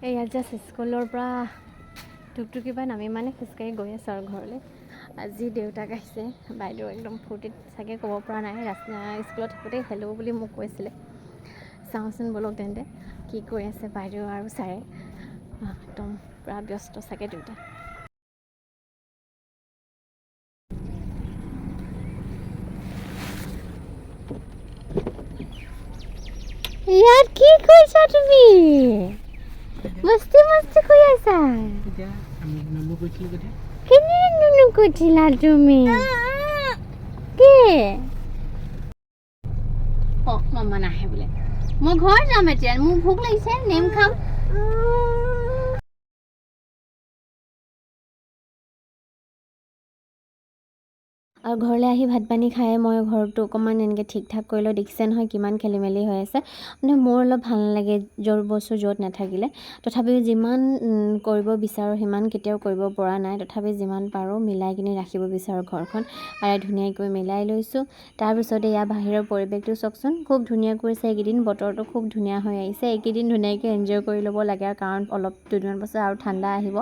এয়া জাষ্ট স্কুলৰ পৰা টুকটুকি পৰা নামি মানে খোজকাঢ়ি গৈ আছোঁ আৰু ঘৰলৈ। আজি দেউতাক আহিছে, বাইদেউ একদম ফূৰ্তিত চাগে ক'ব পৰা নাই, স্কুলত থাকোঁতেই হেল্ল' বুলি মোক কৈছিলে। চাওঁচোন ব'লক তেন্তে কি কৰি আছে বাইদেউ আৰু ছাৰে। একদম পূৰা ব্যস্ত চাগে দুয়োটা। ইয়াত কি কৰিছা তুমি? মস্তি মস্তি কৰি আছা? কেনে নুকুঠিলা তুমি? কি? মামা নাহে বোলে। মই ঘৰ যাম এতিয়া, মোৰ ভোক লাগিছে, নেম খাম। আৰু ঘৰলৈ আহি ভাত পানী খাই মই ঘৰটো অকণমান এনেকৈ ঠিক ঠাক কৰি লৈ দেখিছে নহয় কিমান খেলি মেলি হৈ আছে। মানে মোৰ অলপ ভাল নালাগে য'ত বস্তু য'ত নাথাকিলে। তথাপিও যিমান কৰিব বিচাৰোঁ সিমান কেতিয়াও কৰিব পৰা নাই। তথাপি যিমান পাৰোঁ মিলাই কিনি ৰাখিব বিচাৰোঁ ঘৰখন। আৰু ধুনীয়াকৈ মিলাই লৈছোঁ। তাৰপিছতে ইয়াৰ বাহিৰৰ পৰিৱেশটো চাওকচোন, খুব ধুনীয়া কৰিছে এইকেইদিন। বতৰটো খুব ধুনীয়া হৈ আহিছে। এইকেইদিন ধুনীয়াকৈ এনজয় কৰি ল'ব লাগে আৰু কাৰণ অলপ দুদিনমান পাছত আৰু ঠাণ্ডা আহিব।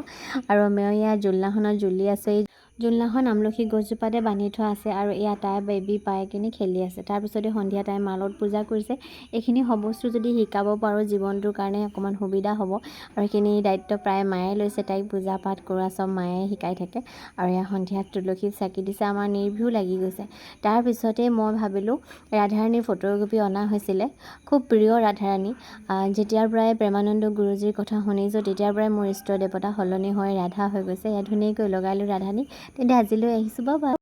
আৰু মই ইয়াৰ জোলনাখনত জুলি আছে। জোলনাখন আমলখি গছজোপাতে বান্ধি থোৱা আছে আৰু এয়া তাই বেবী পাই কিনি খেলি আছে। তাৰপিছতে সন্ধিয়া তাই মালত পূজা কৰিছে। এইখিনি বস্তু যদি শিকাব পাৰোঁ জীৱনটোৰ কাৰণে অকণমান সুবিধা হ'ব। আৰু এইখিনি দায়িত্ব প্ৰায় মায়ে লৈছে, তাইক পূজা পাঠ কৰা চব মায়ে শিকাই থাকে। আৰু এয়া সন্ধিয়াত তুলসীত চাকি দিছে, আমাৰ নিৰ্ভীও লাগি গৈছে। তাৰপিছতে মই ভাবিলোঁ ৰাধাৰাণীৰ ফটোকপি অনা হৈছিলে, খুব প্ৰিয় ৰাধাৰাণী। যেতিয়াৰ পৰাই প্ৰেমানন্দ গুৰুজীৰ কথা শুনিছোঁ তেতিয়াৰ পৰাই মোৰ ইষ্ট দেৱতা সলনি হৈ ৰাধা হৈ গৈছে। এয়া ধুনীয়াকৈ লগালোঁ ৰাধাৰাণী। তেন্তে আজিলৈ আহিছোঁ, বাই বাই।